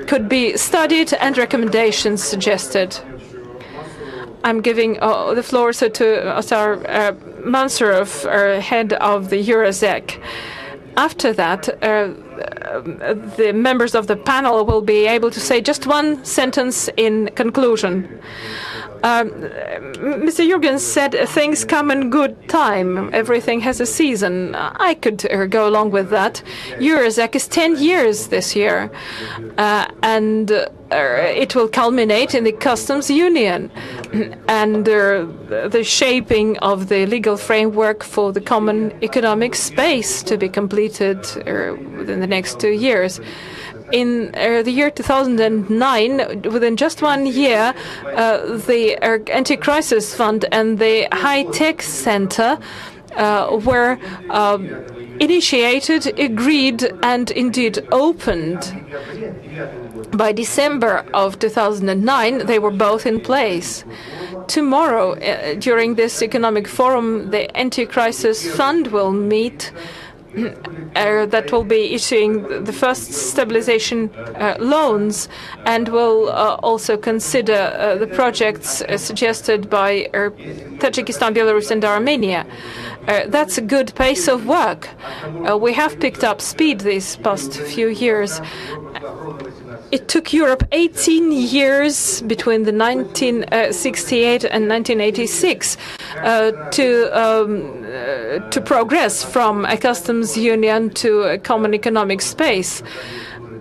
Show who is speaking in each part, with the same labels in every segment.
Speaker 1: could be studied and recommendations suggested. I'm giving the floor to Otar Mansurov, head of the Umirzak. After that, the members of the panel will be able to say just one sentence in conclusion. Mr. Yurgens said things come in good time. Everything has a season. I could go along with that. Umirzak is 10 years this year, and it will culminate in the customs union and the shaping of the legal framework for the common economic space to be completed within the next 2 years. In the year 2009, within just 1 year, the Anti-Crisis Fund and the High-Tech Center were initiated, agreed, and indeed opened. By December of 2009, they were both in place. Tomorrow, during this economic forum, the Anti-Crisis Fund will meet. That will be issuing the first stabilization loans and will also consider the projects suggested by Tajikistan, Belarus, and Armenia. That's a good pace of work. We have picked up speed these past few years. It took Europe 18 years between the 1968 and 1986 to progress from a customs union to a common economic space,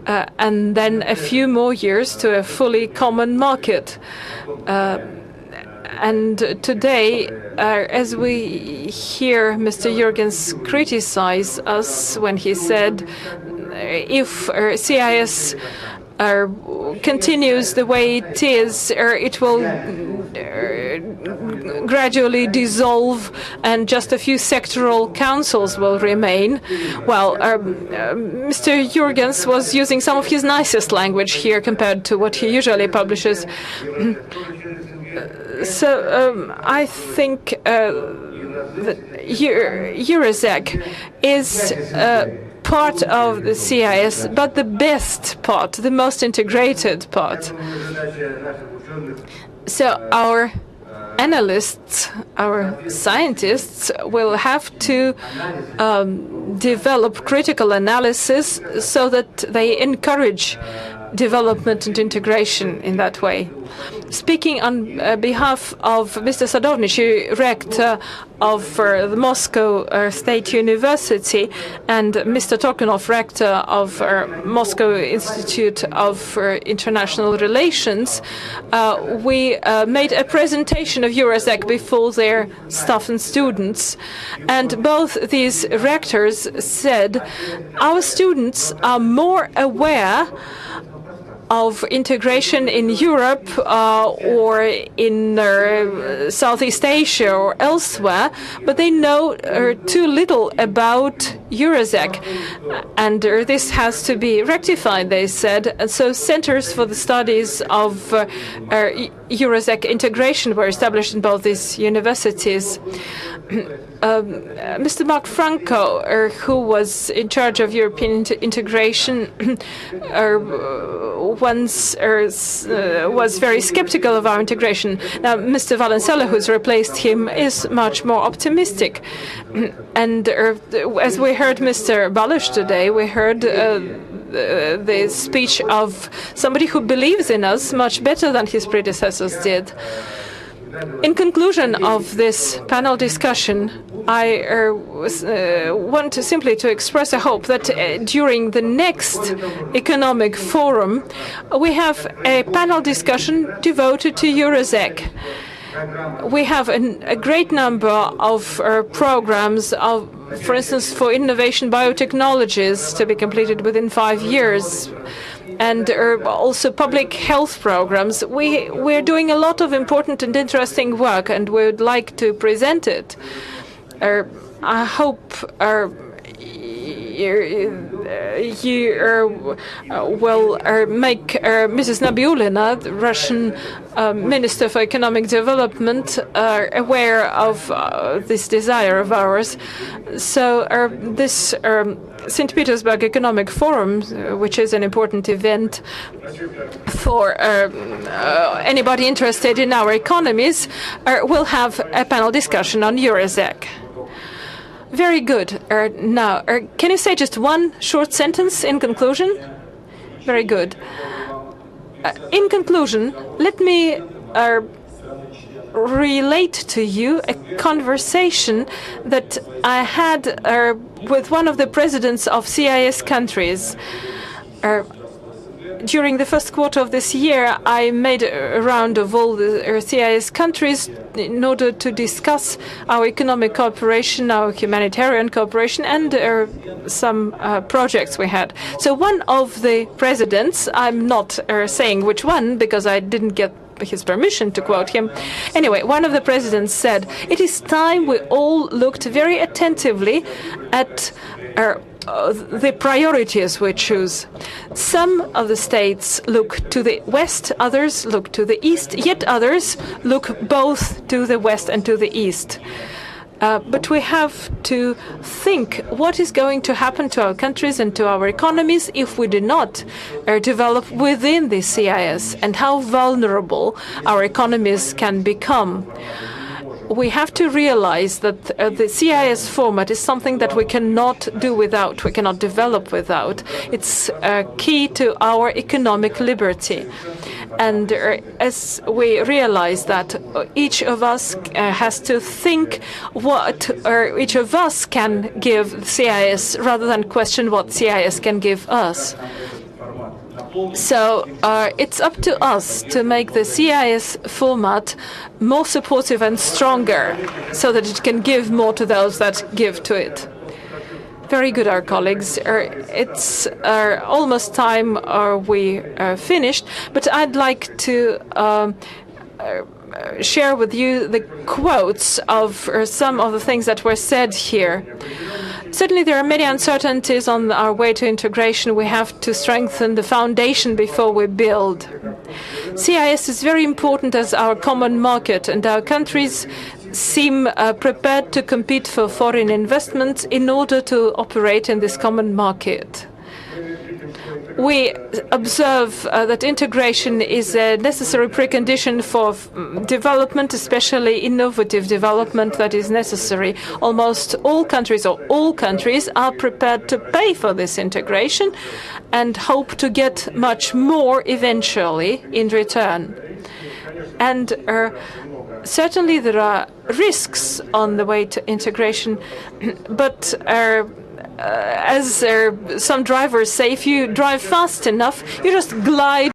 Speaker 1: and then a few more years to a fully common market. And today, as we hear Mr. Yurgens criticize us when he said, if CIS continues the way it is, it will gradually dissolve and just a few sectoral councils will remain. Well, Mr. Yurgens was using some of his nicest language here compared to what he usually publishes. So I think that Umirzak is part of the CIS, but the best part, the most integrated part. So our analysts, our scientists will have to develop critical analysis so that they encourage development and integration in that way. Speaking on behalf of Mr. Sadovnichi, rector of the Moscow State University, and Mr. Tokanov, rector of Moscow Institute of International Relations, we made a presentation of Umirzak before their staff and students. And both these rectors said, our students are more aware of integration in Europe or in Southeast Asia or elsewhere, but they know too little about Umirzak. And this has to be rectified, they said. And so centers for the studies of Umirzak integration were established in both these universities. Mr. Mark Franco, who was in charge of European integration, once was very skeptical of our integration. Now, Mr. Valenzuela, who's replaced him, is much more optimistic. And as we heard Mr. Balázs today, we heard the speech of somebody who believes in us much better than his predecessors did. In conclusion of this panel discussion, I want simply to express a hope that during the next economic forum, we have a panel discussion devoted to Umirzak. We have a great number of programs, for instance, for innovation biotechnologies to be completed within 5 years. And also public health programs. We're doing a lot of important and interesting work, and we would like to present it. I hope you will make Mrs. Nabiulina, the Russian Minister for Economic Development, aware of this desire of ours. So this St. Petersburg Economic Forum, which is an important event for anybody interested in our economies, will have a panel discussion on Umirzak. Very good. Now, can you say just one short sentence in conclusion? Very good. In conclusion, let me relate to you a conversation that I had with one of the presidents of CIS countries. During the first quarter of this year, I made a round of all the CIS countries in order to discuss our economic cooperation, our humanitarian cooperation, and some projects we had. So one of the presidents, I'm not saying which one because I didn't get his permission to quote him. Anyway, one of the presidents said, "It is time we all looked very attentively at the priorities we choose. Some of the states look to the west, others look to the east, yet others look both to the west and to the east. But we have to think what is going to happen to our countries and to our economies if we do not develop within the CIS, and how vulnerable our economies can become. We have to realize that the CIS format is something that we cannot do without, we cannot develop without. It's key to our economic liberty. And as we realize that each of us has to think what each of us can give CIS rather than question what CIS can give us. So it's up to us to make the CIS format more supportive and stronger so that it can give more to those that give to it. Very good, our colleagues. It's almost time we finished, but I'd like to share with you the quotes of some of the things that were said here. Certainly there are many uncertainties on our way to integration. We have to strengthen the foundation before we build. CIS is very important as our common market, and our countries seem prepared to compete for foreign investment in order to operate in this common market. We observe that integration is a necessary precondition for development, especially innovative development that is necessary. Almost all countries, or all countries, are prepared to pay for this integration and hope to get much more eventually in return. And certainly there are risks on the way to integration, but as some drivers say, if you drive fast enough, you just glide